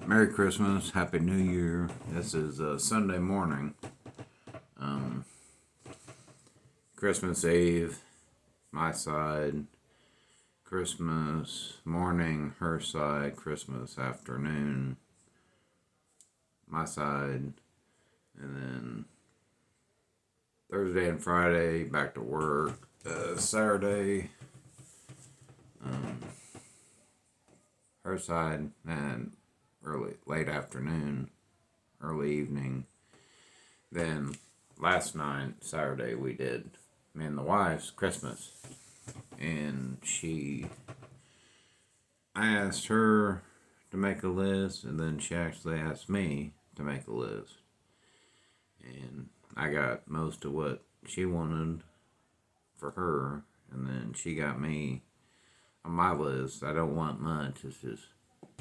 Merry Christmas, Happy New Year. This is Sunday morning, Christmas Eve, my side, Christmas morning, her side, Christmas afternoon, my side, and then Thursday and Friday, back to work, Saturday, her side, and late afternoon, early evening. Then last night, Saturday, we did me and the wife's Christmas, and I asked her to make a list, and then she actually asked me to make a list, and I got most of what she wanted for her, and then she got me on my list. I don't want much.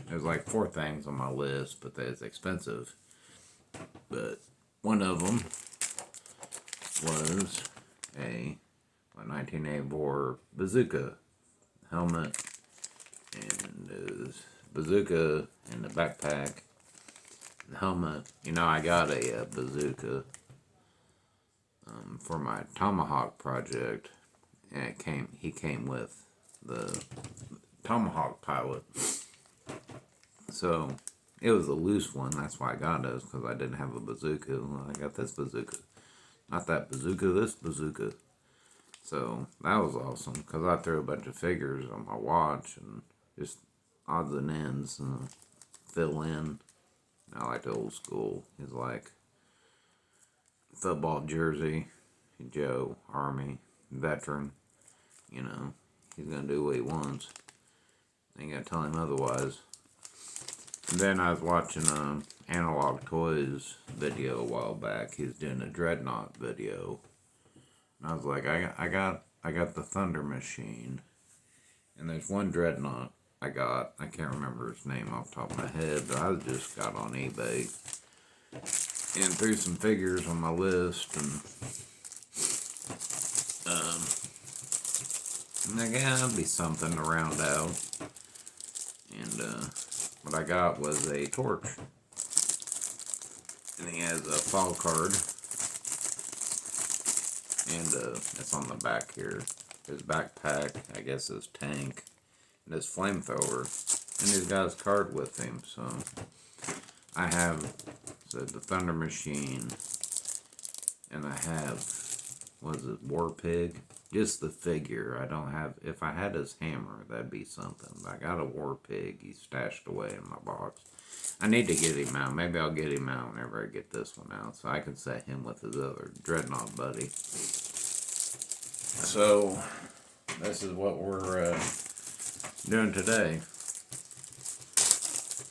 There's like 4 things on my list, but that's expensive. But one of them was a 1984 bazooka helmet, and there's bazooka in the backpack, the helmet. I got a bazooka for my tomahawk project, and he came with the tomahawk pilot. So it was a loose one. That's why I got it, because I didn't have a bazooka. I got this bazooka. Not that bazooka, this bazooka. So that was awesome, because I threw a bunch of figures on my watch and just odds and ends and fill in. I like the old school. He's like football jersey, Joe, Army, veteran. He's going to do what he wants. Ain't going to tell him otherwise. And then I was watching Analog Toys video a while back. He's doing a dreadnok video. And I was like, I got the Thunder Machine. And there's one dreadnok I can't remember his name off the top of my head, but I just got on eBay and threw some figures on my list, and that'd be something to round out. And what I got was a torch, and he has a fall card, and it's on the back here. His backpack, I guess his tank, and his flamethrower, and he's got his card with him. So I have the Thunder Machine, and I have, War Pig? Just the figure. I don't have, if I had his hammer, that'd be something. But I got a War Pig. He's stashed away in my box. I need to get him out. Maybe I'll get him out whenever I get this one out, so I can set him with his other dreadnok buddy. So this is what we're doing today.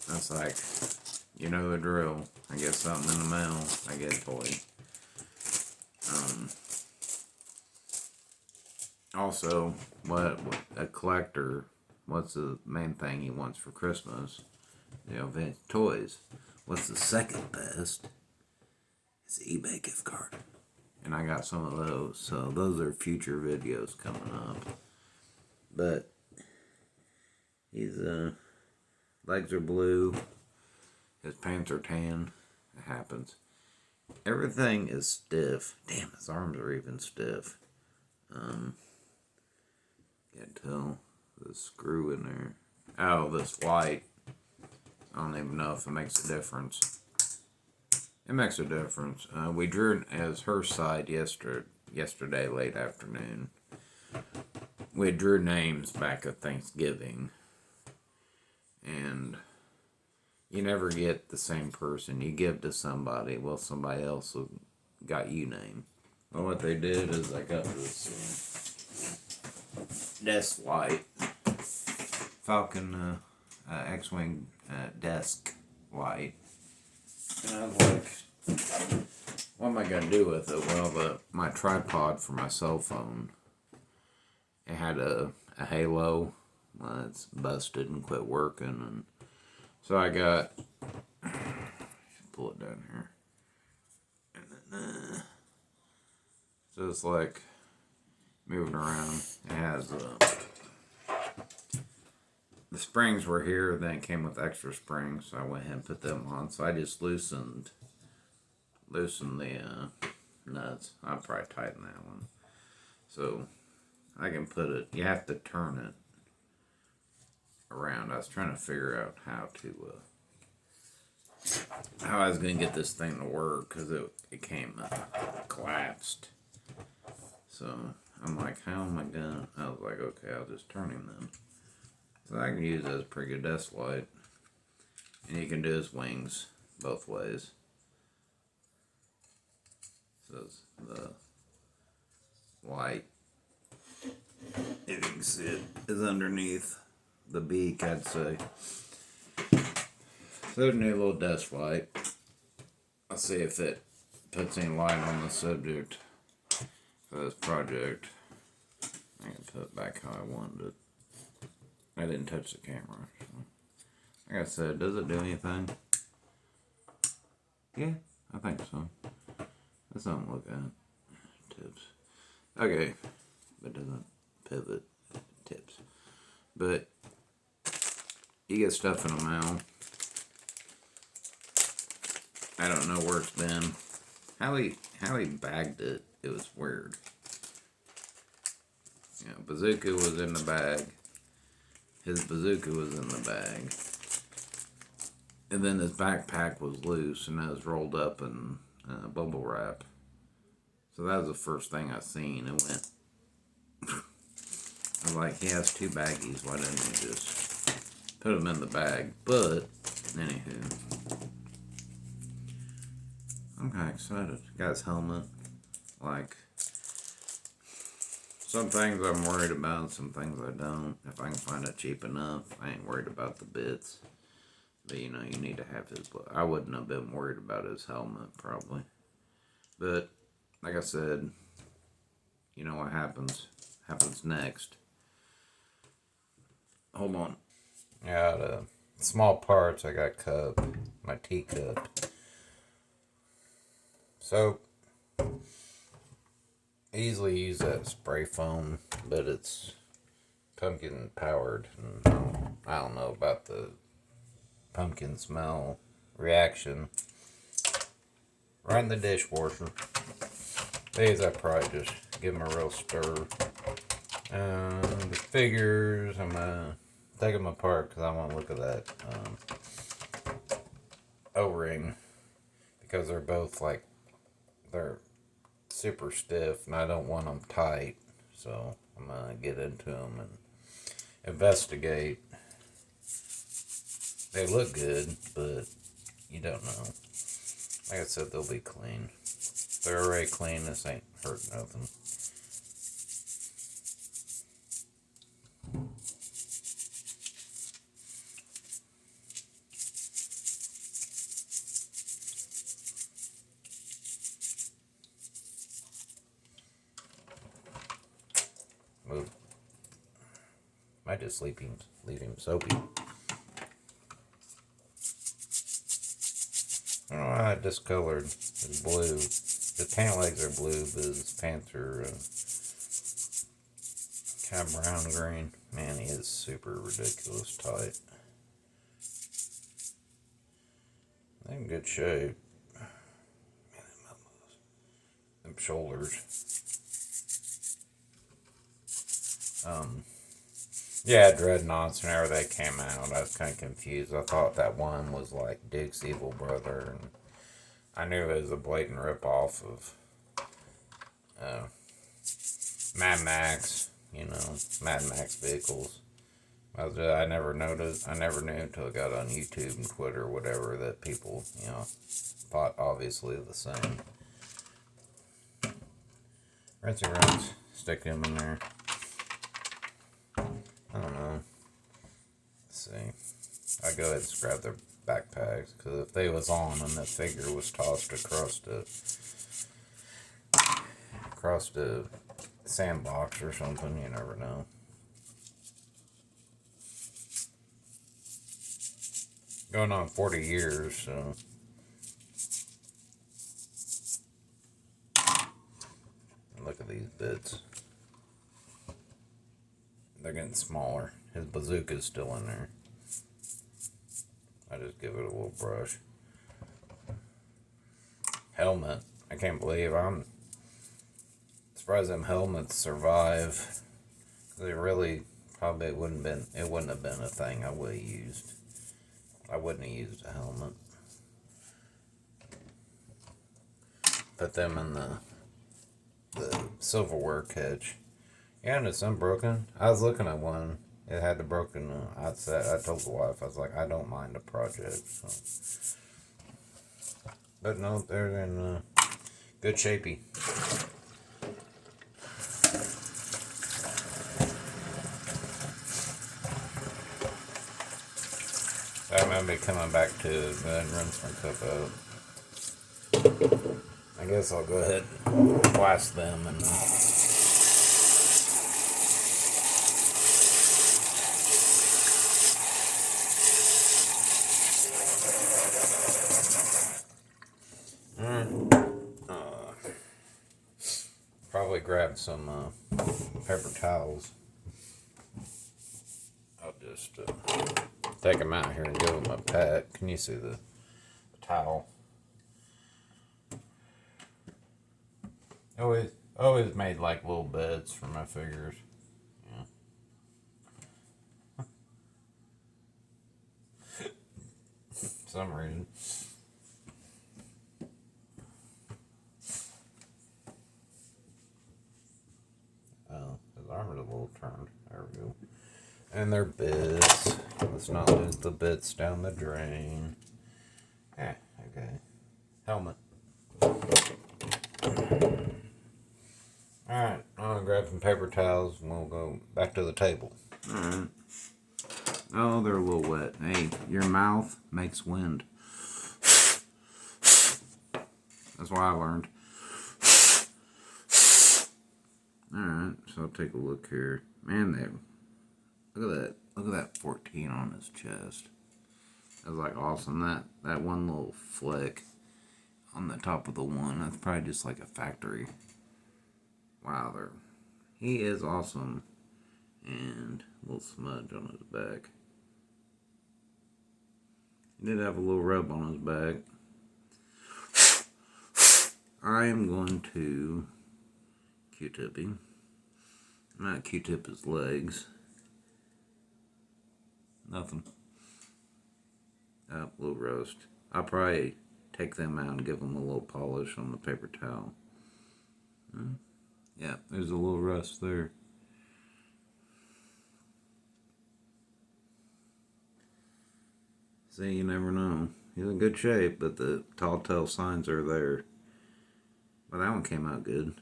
That's like, the drill. I get something in the mail, I get a toy. Also, what a collector, what's the main thing he wants for Christmas? Vintage toys. What's the second best? It's an eBay gift card. And I got some of those, so those are future videos coming up. But his legs are blue, his pants are tan. It happens. Everything is stiff. Damn, his arms are even stiff. Can't tell the screw in there. Oh, this light. I don't even know if it makes a difference. It makes a difference. We drew as her side yesterday late afternoon. We drew names back at Thanksgiving. And you never get the same person. You give to somebody, well, somebody else got you named. Well, what they did is I got this desk light, Falcon X-Wing desk light. And I was like, what am I going to do with it? Well, my tripod for my cell phone, it had a halo. It's busted and quit working. And so I got, pull it down here. And then, so it's like moving around. It has the springs were here, then it came with extra springs, so I went ahead and put them on. So I just loosened the nuts. I'll probably tighten that one. So I can put it, you have to turn it around. I was trying to figure out how I was going to get this thing to work, because it came collapsed. So I'm like, how am I going to, I was like, okay, I'll just turn him then. So I can use it as a pretty good desk light. And you can do his wings both ways. So the light, if you can see it, is underneath the beak, I'd say. So there's a new little desk light. I'll see if it puts any light on the subject for this project. I can put it back how I wanted it. I didn't touch the camera. So. Like I said, does it do anything? Yeah, I think so. Let's not look at tips. Okay, but doesn't pivot tips. But you get stuff in the mail. I don't know where it's been. How he bagged it, it was weird. You know, bazooka was in the bag. His bazooka was in the bag. And then his backpack was loose and it was rolled up in bubble wrap. So that was the first thing I seen. It went. I was like, he has two baggies. Why didn't he just put them in the bag? But, anywho. I'm kind of excited. Got his helmet. Like, some things I'm worried about, some things I don't. If I can find it cheap enough, I ain't worried about the bits. But, you know, you need to have his... I wouldn't have been worried about his helmet, probably. But, like I said, you know what happens next. Hold on. I got small parts. I got cup, my teacup. So, easily use that spray foam, but it's pumpkin powered. And I don't know about the pumpkin smell reaction. Right in the dishwasher. These I probably just give them a real stir. The figures, I'm gonna take them apart because I want to look at that O-ring, because they're both like, they're super stiff and I don't want them tight, so I'm gonna get into them and investigate. They look good, but you don't know. Like I said, they'll be clean. They're already clean. This ain't hurt nothing. Move. Might just leave him soapy. I don't know how it discolored. It's blue. His pant legs are blue, but his pants are kind of brown green. Man, he is super ridiculous tight. They're in good shape. Man, them shoulders. Yeah, dreadnoughts, whenever they came out, I was kind of confused. I thought that one was like Dick's evil brother, and I knew it was a blatant ripoff of Mad Max, you know, Mad Max vehicles. I never noticed, I never knew until I got on YouTube and Twitter or whatever that people, you know, thought obviously the same. Rinse and rinse, stick them in there. I don't know. Let's see. I go ahead and scrap their backpacks, because if they was on and the figure was tossed across the sandbox or something, you never know. Going on 40 years, so. Look at these bits. They're getting smaller. His bazooka's still in there. I just give it a little brush. Helmet. I can't believe I'm surprised them helmets survive. They really probably wouldn't have been a thing I would have used. I wouldn't have used a helmet. Put them in the silverware catch. Yeah, and it's unbroken. I was looking at one. It had the broken. I told the wife, I was like, I don't mind a project. So. But no, they're in good shapey. I'm gonna be coming back to go ahead and rinse my cup out. I guess I'll go ahead and blast them and. Probably grab some paper towels. I'll just take them out here and give them a pat. Can you see the towel? Always made like little beds for my figures. Yeah. For some reason. Oh, his armor's a little turned. There we go. And their bits. Let's not lose the bits down the drain. Yeah, okay. Helmet. Alright, I'm gonna grab some paper towels and we'll go back to the table. Alright. Oh, they're a little wet. Hey, your mouth makes wind. That's what I learned. Alright, so I'll take a look here. Man, look at that. Look at that 14 on his chest. That was like awesome. That one little flick on the top of the one, that's probably just like a factory. Wow, he is awesome. And a little smudge on his back. He did have a little rub on his back. I am going to Q-tip him. Not Q-tip his legs. Nothing. A little roast. I'll probably take them out and give them a little polish on the paper towel. Yeah, there's a little rust there. See, you never know. He's in good shape, but the telltale signs are there. But that one came out good.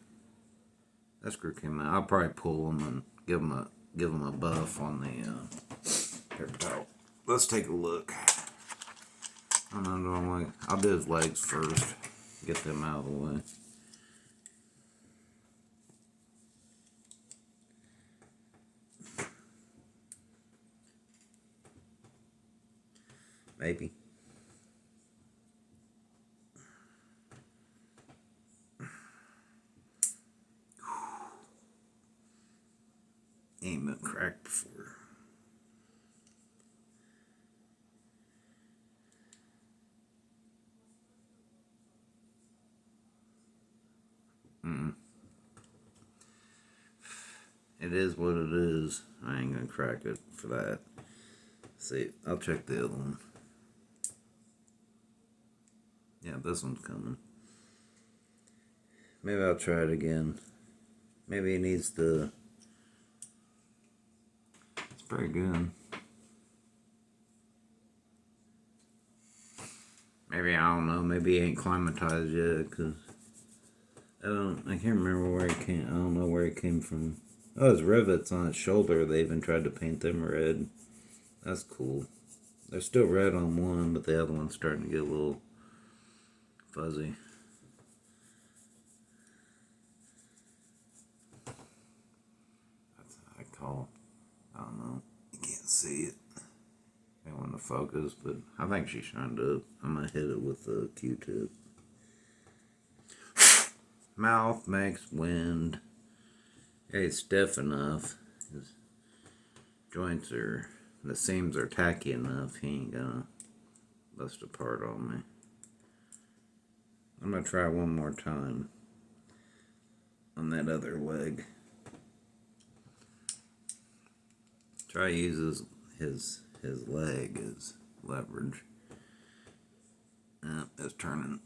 That screw came out. I'll probably pull them and give them a buff on the paper towel. Let's take a look. I don't know. I'll do his legs first. Get them out of the way. Maybe. Ain't been cracked before. It is what it is. I ain't gonna crack it for that. See, I'll check the other one. Yeah, this one's coming. Maybe I'll try it again. Maybe it needs the... It's pretty good. Maybe, I don't know, maybe he ain't climatized yet, because I can't remember where it came, I don't know where it came from. Oh, his rivets on his shoulder, they even tried to paint them red. That's cool. They're still red on one, but the other one's starting to get a little fuzzy. That's what I call, I don't know, you can't see it. I want to focus, but I think she shined up. I'm going to hit it with the Q-tip. Mouth makes wind. Yeah, he's stiff enough. His joints are, the seams are tacky enough. He ain't gonna bust apart on me. I'm going to try one more time on that other leg. Try to use his leg as leverage. It's turning.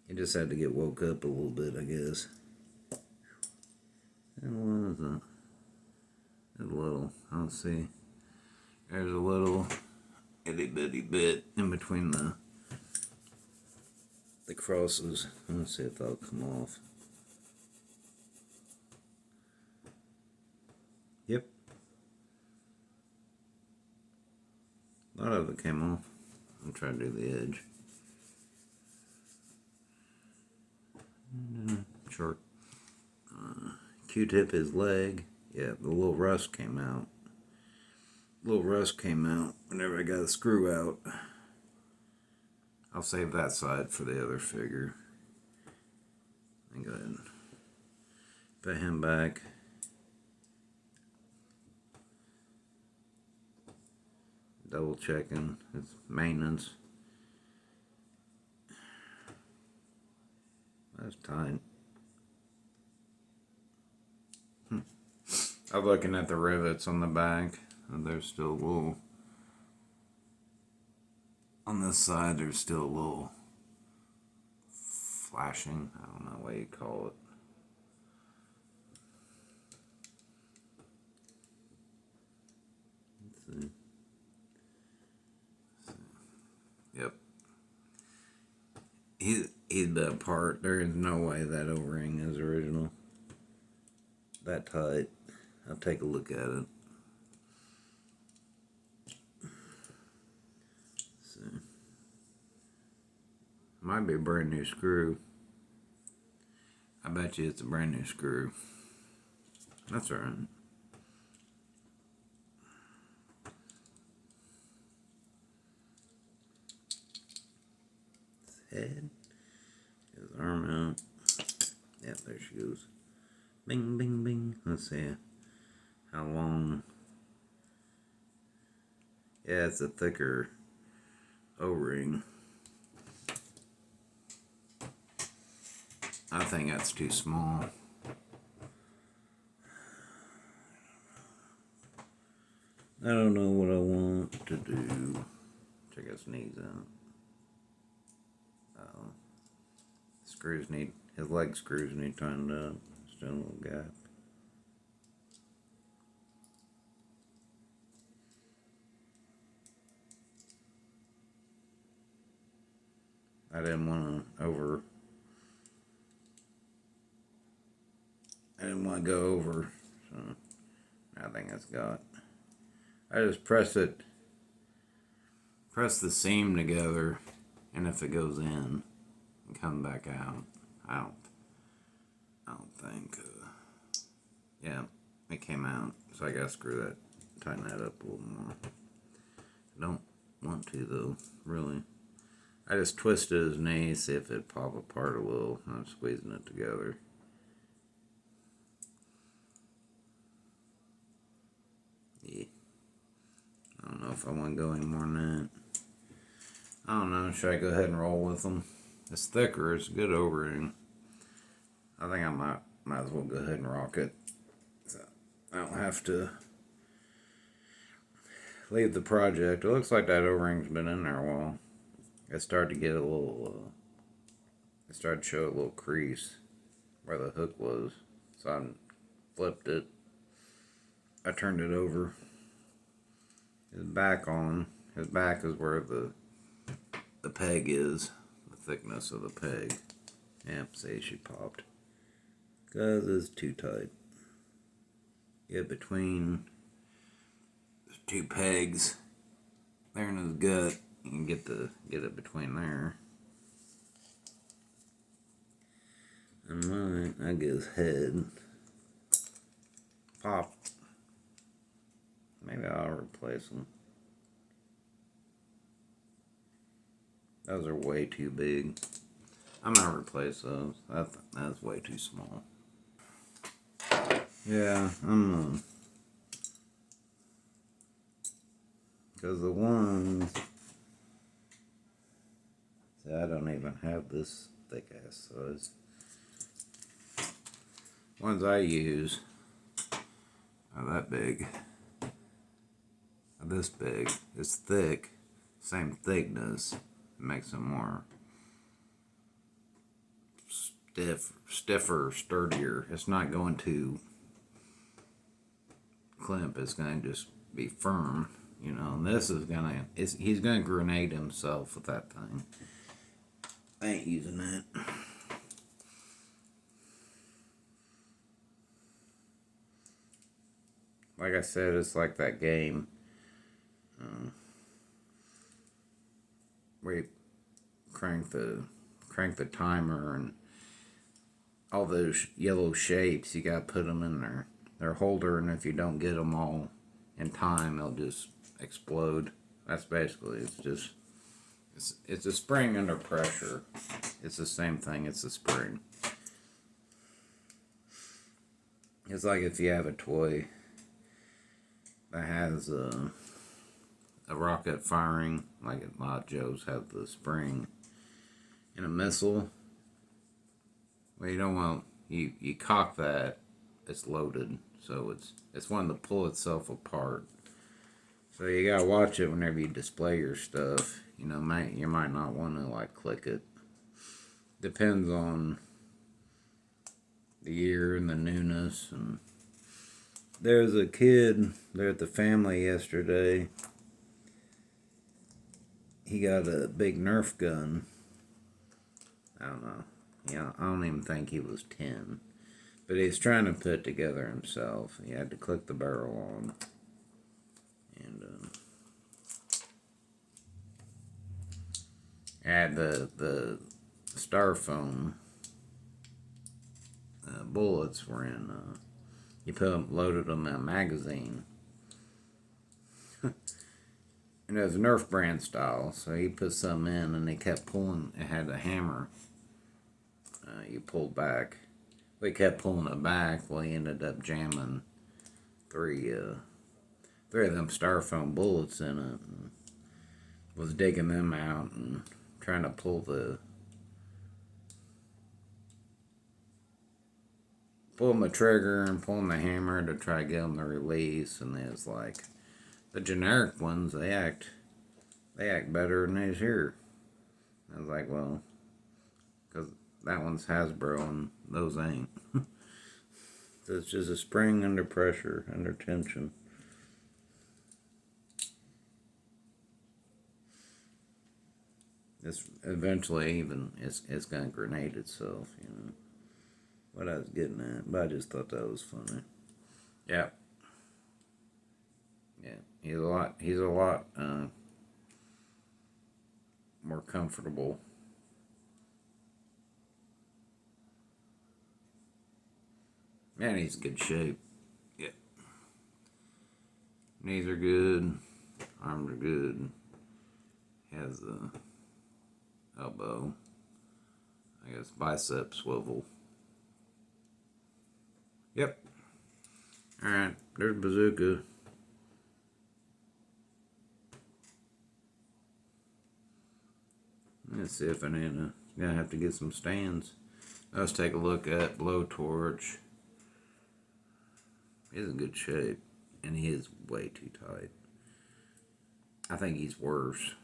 He just had to get woke up a little bit, I guess. And what is that? There's a little, I'll see. There's a little itty bitty bit in between the crosses. Let's see if that'll come off. Yep. A lot of it came off. I'll try to do the edge. Short. Q-tip his leg. Yeah, the little rust came out. Little rust came out whenever I got the screw out. I'll save that side for the other figure. And go ahead and put him back. Double checking his maintenance. That's tight. I'm looking at the rivets on the back. And there's still a little. On this side, there's still a little flashing. I don't know what you call it. Let's see. Yep. He's been apart. There is no way that O-ring is original. That tight. I'll take a look at it. See. Might be a brand new screw. I bet you it's a brand new screw. That's alright. Head. His arm out. Yep, there she goes. Bing, bing, bing. Let's see how long. Yeah, it's a thicker O-ring. I think that's too small. I don't know what I want to do. Check his knees out. Screws need, his leg screws need tightened up. Still a little gap. I didn't want to go over, so I think it's got. I just press the seam together, and if it goes in and comes back out, I don't think. Yeah, it came out, so I gotta screw that, tighten that up a little more. I don't want to though, really. I just twisted his knee, see if it'd pop apart a little. I'm squeezing it together. Yeah. I don't know if I want to go any more than that. I don't know. Should I go ahead and roll with them? It's thicker. It's good O-ring. I think I might as well go ahead and rock it. So I don't have to leave the project. It looks like that O-ring's been in there a while. It started to get a little. It started to show a little crease where the hook was. So I flipped it. I turned it over. His back on. His back is where the peg is. The thickness of the peg. Yep, see, she popped. Because it's too tight. Get between the two pegs there in his gut. You can get it between there. And I get his head. Pop. Maybe I'll replace them. Those are way too big. I'm gonna replace those. That's way too small. Yeah, I'm Because the ones, see, I don't even have this thick ass size. Ones I use are that big. This big. It's thick. Same thickness. It makes them more stiffer, sturdier. It's not going to clamp. It's going to just be firm. You know, and this is gonna, he's gonna grenade himself with that thing. I ain't using that. Like I said, it's like that game where you crank the timer and all those yellow shapes. You gotta put them in their holder, and if you don't get them all in time, they'll just explode. That's basically, it's a spring under pressure. It's the same thing. It's a spring. It's like if you have a toy that has a rocket firing, like a lot of Joes have the spring, and a missile. Well, you don't want, you cock that, it's loaded, so it's wanting to pull itself apart. So you gotta watch it whenever you display your stuff. You know, you might not want to like click it. Depends on the year and the newness. And there's a kid there at the family yesterday. He got a big Nerf gun. I don't know. Yeah, I don't even think he was 10. But he's trying to put it together himself. He had to click the barrel on. And had the styrofoam bullets were in. He loaded them in a magazine. And it was Nerf brand style, so he put some in, and he kept pulling. It had a hammer. You pulled back. We kept pulling it back. Well, he ended up jamming three of them styrofoam bullets in it, and was digging them out and trying to pull the trigger and pulling the hammer to try to get them to release. And it's like the generic ones, they act better than these here. I was like, well, because that one's Hasbro and those ain't. So it's just a spring under pressure, under tension. It's eventually even it's gonna grenade itself, you know. What I was getting at, but I just thought that was funny. Yeah. Yeah. He's a lot more comfortable. Man, he's in good shape. Yeah. Knees are good. Arms are good. Has the elbow. I guess bicep swivel. Yep. Alright, there's bazooka. Let's see if I need to. Gonna have to get some stands. Let's take a look at blowtorch. He's in good shape, and he is way too tight. I think he's worse.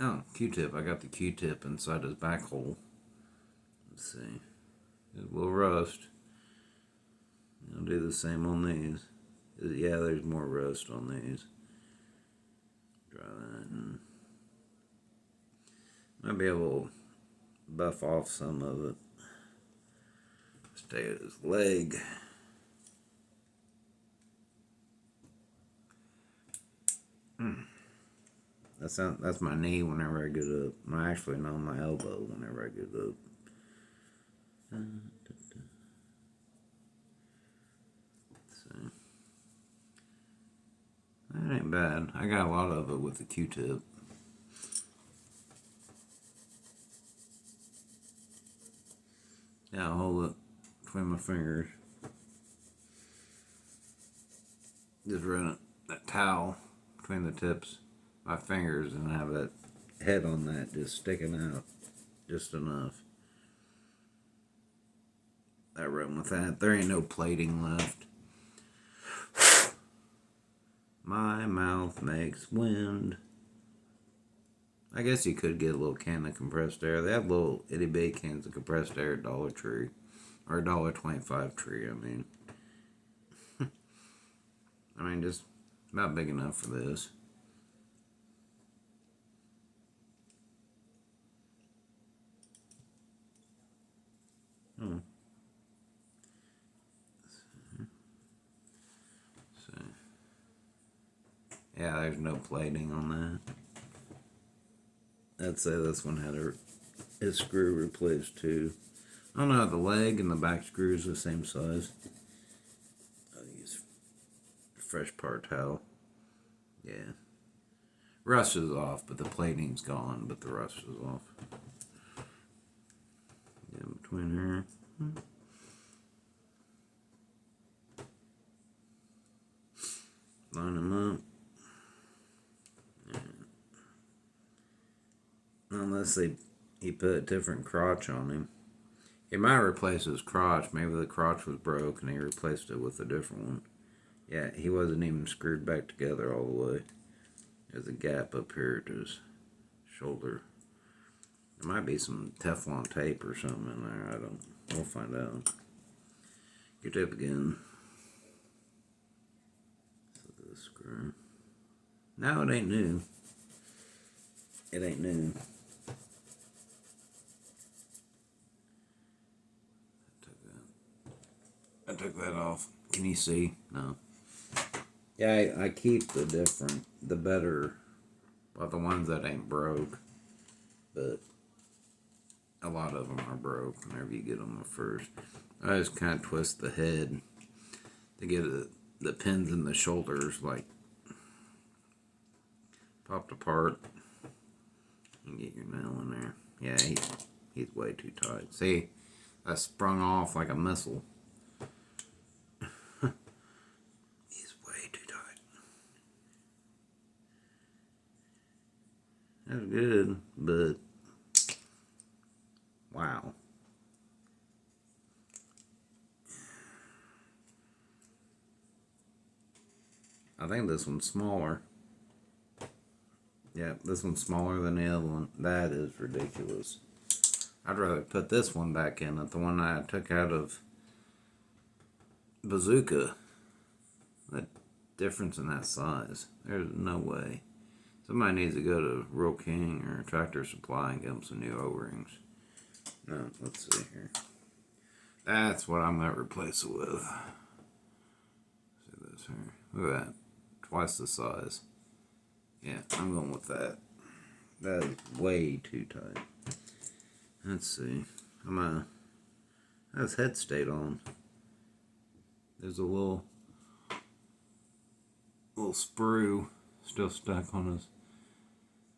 Oh, Q-tip. I got the Q-tip inside his back hole. Let's see. It will rust. I'll do the same on these. Yeah, there's more rust on these. Try that. And might be able to buff off some of it. Stay at his leg. That's my knee whenever I get up. Actually, no, my elbow whenever I get up. See. That ain't bad. I got a lot of it with the Q-tip. Yeah, I'll hold it between my fingers. just run that towel between the tips of my fingers and have that head on that just sticking out just enough. I run with that. There ain't no plating left. My mouth makes wind. I guess you could get a little can of compressed air. They have little itty bitty cans of compressed air at Dollar Tree. Or $1.25 Tree, I mean. I mean, just about big enough for this. Hmm. So, yeah, there's no plating on that. I'd say this one had its screw replaced too. I don't know, the leg and the back screws the same size. I'll use fresh part towel. Yeah. Rust is off, but the plating's gone, but the rust is off. Yeah, between her. Line them up. Yeah. Unless he put a different crotch on him. He might replace his crotch. Maybe the crotch was broke and he replaced it with a different one. Yeah, he wasn't even screwed back together all the way. There's a gap up here to his shoulder. There might be some Teflon tape or something in there. We'll find out. Q-tip again. So this screw. No, it ain't new. It ain't new. I took that off. Can you see? No. Yeah, I keep the better, well, the ones that ain't broke. But a lot of them are broke whenever you get them at first. I just kind of twist the head to get the pins in the shoulders, like, popped apart. And get your nail in there. Yeah, he's way too tight. See, I sprung off like a missile. He's way too tight. That's good, but wow. I think this one's smaller. Yeah, this one's smaller than the other one. That is ridiculous. I'd rather put this one back in than the one I took out of Bazooka. That difference in that size. There's no way. Somebody needs to go to Real King or Tractor Supply and get them some new O-rings. No, let's see here. That's what I'm going to replace it with. See this here. Look at that. Twice the size. Yeah, I'm going with that. That is way too tight. Let's see. How's head stayed on? There's a little sprue still stuck on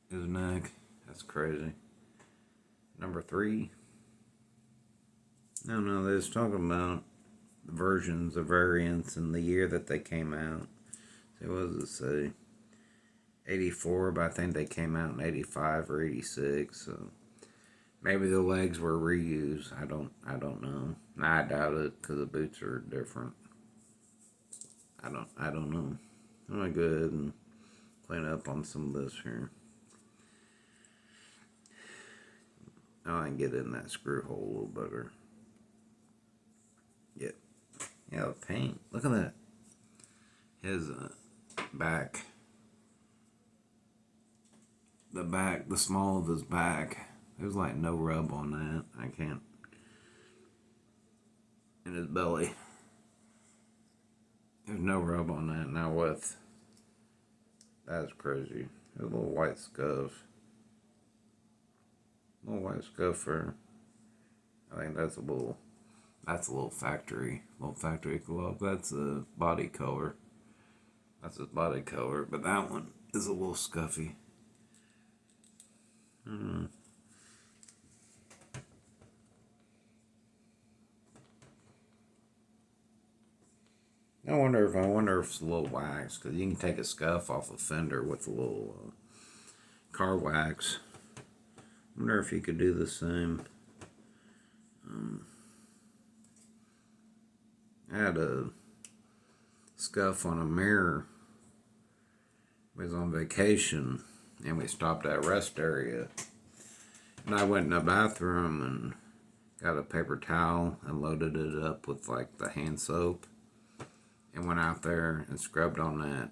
his neck. That's crazy. Number 3. No, they was talking about the versions, the variants, and the year that they came out. So what does it say? 84, but I think they came out in 85 or 86. So maybe the legs were reused. I don't know. I doubt it because the boots are different. I don't know. I'm gonna go ahead and clean up on some of this here. Now I can get in that screw hole a little better. Yep. Yeah, the paint. Look at that. His back. The small of his back. There's like no rub on that. I can't. In his belly. There's no rub on that. Now with. That's crazy. There's a little white scuff. A little white scuff there. I think that's a little factory glove. That's a body color. That's his body color. But that one is a little scuffy. I wonder if it's a little wax, because you can take a scuff off a fender with a little car wax. I wonder if you could do the same. I had a scuff on a mirror. We was on vacation and we stopped at a rest area. And I went in the bathroom and got a paper towel and loaded it up with like the hand soap. And went out there and scrubbed on that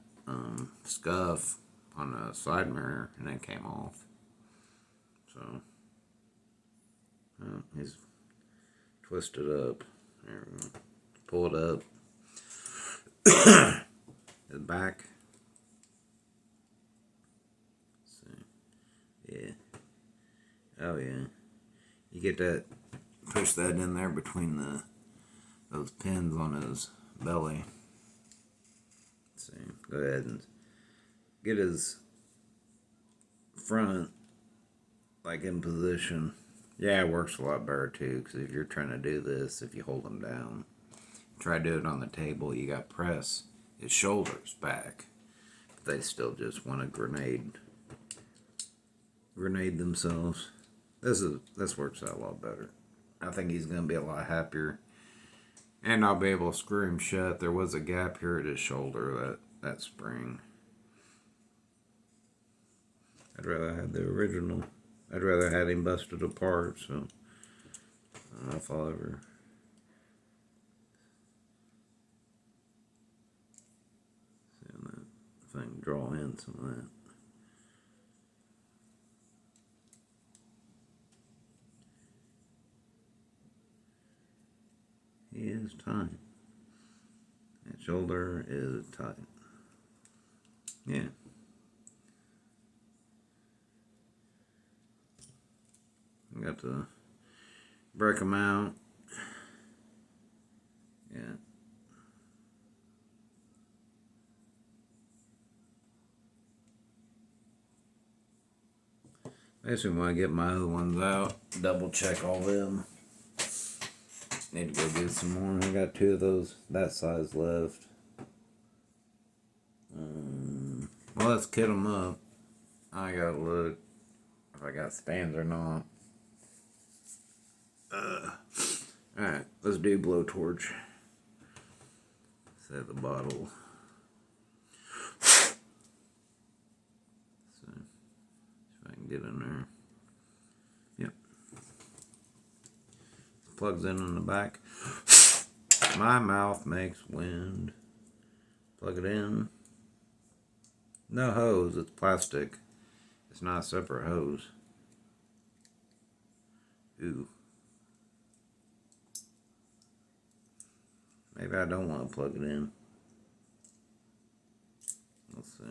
scuff on the side mirror, and it came off. So, he's twisted up. There we go. Pull it up. The back. Let's see. Yeah. Oh yeah. You get that. Push that in there between those pins on his belly. Let's see. Go ahead and get his front like in position. Yeah, it works a lot better too, because if you're trying to do this, if you hold them down, try to do it on the table, you got to press his shoulders back. But they still just want to grenade themselves. This works out a lot better. I think he's going to be a lot happier. And I'll be able to screw him shut. There was a gap here at his shoulder, that spring. I'd rather have the original. I'd rather have him busted apart, so I don't know if I'll ever. See that, if I can draw in some of that. He is tight. That shoulder is tight. Yeah. I got to break them out. Yeah. Basically, when I get my other ones out, double check all them. Need to go get some more. I got 2 of those that size left. Well, let's kit them up. I gotta look if I got spans or not. Alright, let's do blowtorch. Set the bottle. So, if I can get in there. Yep. Plugs in the back. My mouth makes wind. Plug it in. No hose, it's plastic. It's not a separate hose. Ooh. Maybe I don't want to plug it in. Let's see.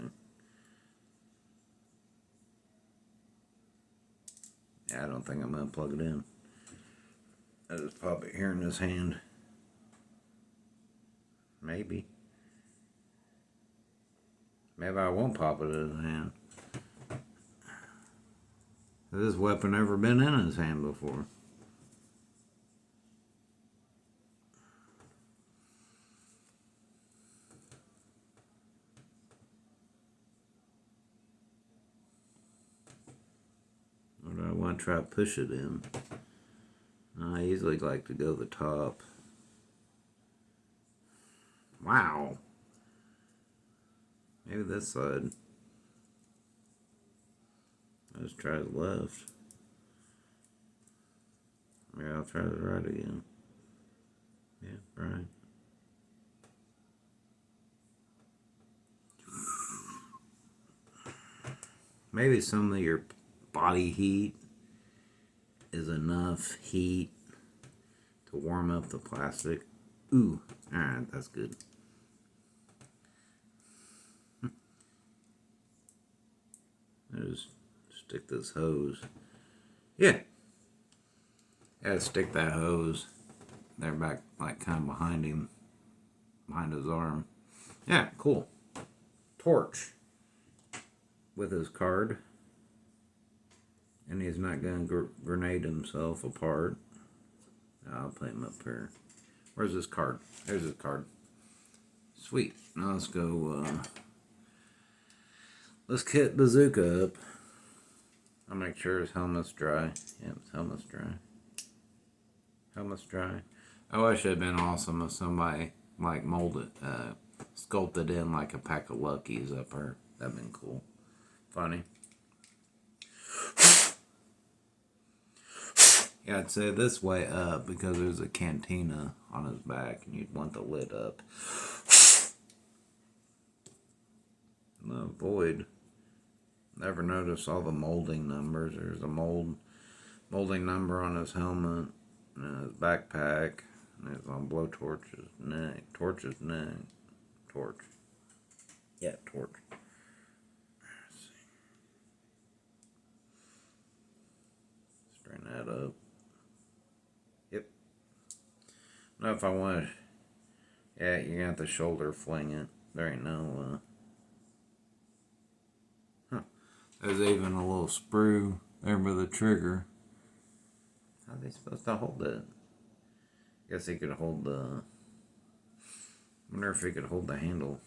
Yeah, I don't think I'm going to plug it in. I just pop it here in this hand. Maybe. Maybe I won't pop it in his hand. Has this weapon ever been in his hand before? Or do I want to try to push it in? I usually like to go the top. Wow. Maybe this side. Let's try the left. Maybe I'll try the right again. Yeah, right. Maybe some of your body heat is enough heat to warm up the plastic. Ooh, alright, that's good. I just stick this hose. Yeah. Gotta stick that hose there back, like kind of behind him, behind his arm. Yeah, cool. Torch with his card. And he's not going to grenade himself apart. I'll put him up here. Where's his card? There's his card. Sweet. Now let's go, let's get Bazooka up. I'll make sure his helmet's dry. Yep, his helmet's dry. Helmet's dry. I wish it had been awesome if somebody, like, molded, sculpted in like a pack of Luckies up her. That'd been cool. Funny. Yeah, I'd say this way up because there's a cantina on his back and you'd want the lid up. No, void. Never noticed all the molding numbers. There's a molding number on his helmet and his backpack. And it's on Blowtorch's neck. Torch's neck. Torch. Yeah, Torch. Let's see. Straighten that up. Yep. Now if I want to... Yeah, you got the shoulder fling it. There ain't no... There's even a little sprue there by the trigger. How are they supposed to hold it? Guess he could hold the... Wonder if he could hold the handle.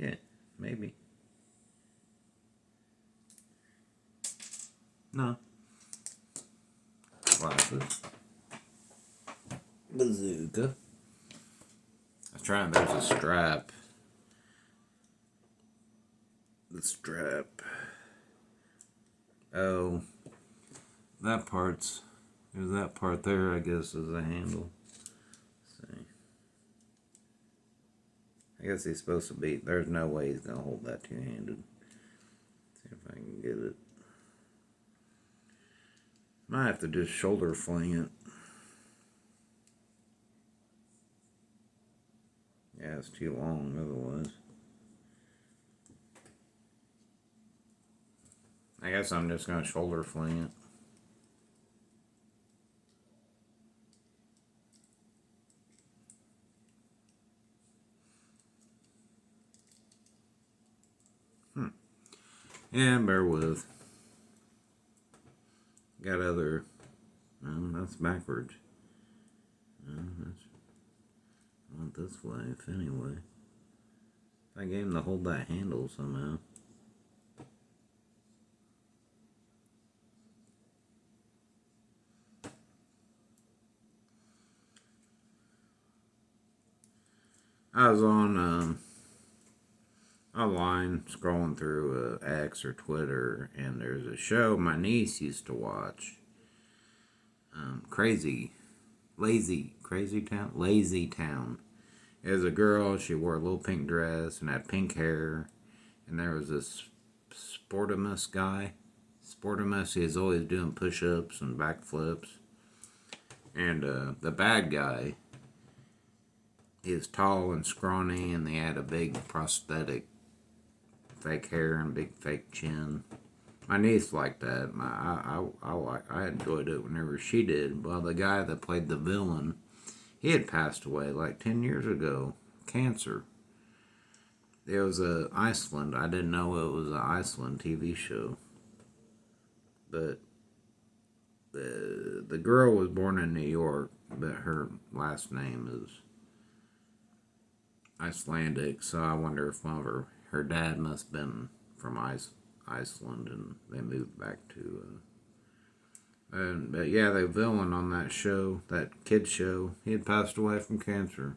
Yeah, maybe. No. Glasses. Bazooka. I was trying, there's a strap. The strap. Oh. That part's, there's that part there, I guess, is a handle. Let's see. I guess he's supposed to be, there's no way he's going to hold that two-handed. See if I can get it. Might have to just shoulder fling it. Yeah, it's too long otherwise. I guess I'm just going to shoulder fling it. Yeah, bear with. Got other... No, that's backwards. No, that's... I want this way, if anyway. I gave him to hold that handle somehow. I was on online scrolling through X or Twitter, and there's a show my niece used to watch. Lazy Town. It was a girl, she wore a little pink dress and had pink hair, and there was this Sportimus guy. Sportimus, he was always doing push-ups and backflips. And the bad guy, he was tall and scrawny, and they had a big prosthetic fake hair and big fake chin. My niece liked that. I enjoyed it whenever she did. Well, the guy that played the villain, he had passed away like 10 years ago. Cancer. It was Iceland. I didn't know it was an Iceland TV show. But the girl was born in New York, but her last name is Icelandic, so I wonder if one of her dad must have been from Iceland, and they moved back to... but yeah, the villain on that show, that kid show, he had passed away from cancer.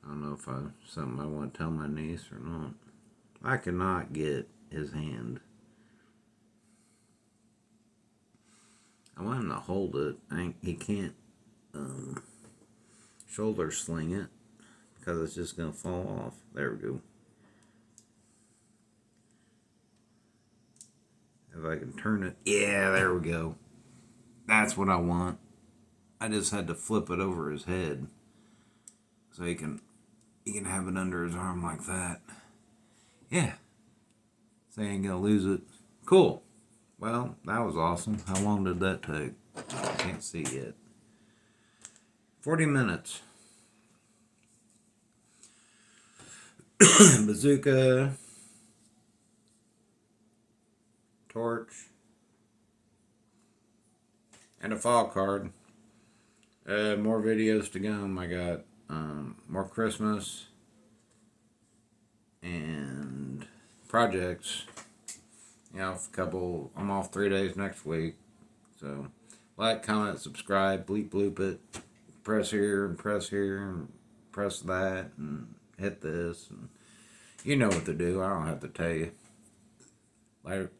I don't know if something I want to tell my niece or not. I cannot get his hand. I want him to hold it. He can't shoulder sling it because it's just going to fall off. There we go. If I can turn it. Yeah, there we go. That's what I want. I just had to flip it over his head so he can have it under his arm like that. Yeah. So he ain't gonna lose it. Cool. Well, that was awesome. How long did that take? I can't see yet. 40 minutes. Bazooka. Torch. And a fall card. More videos to come. I got more Christmas and projects. You know, a couple. I'm off 3 days next week. So, like, comment, subscribe, bleep bloop it. Press here and press here and press that and hit this. And you know what to do. I don't have to tell you. Later.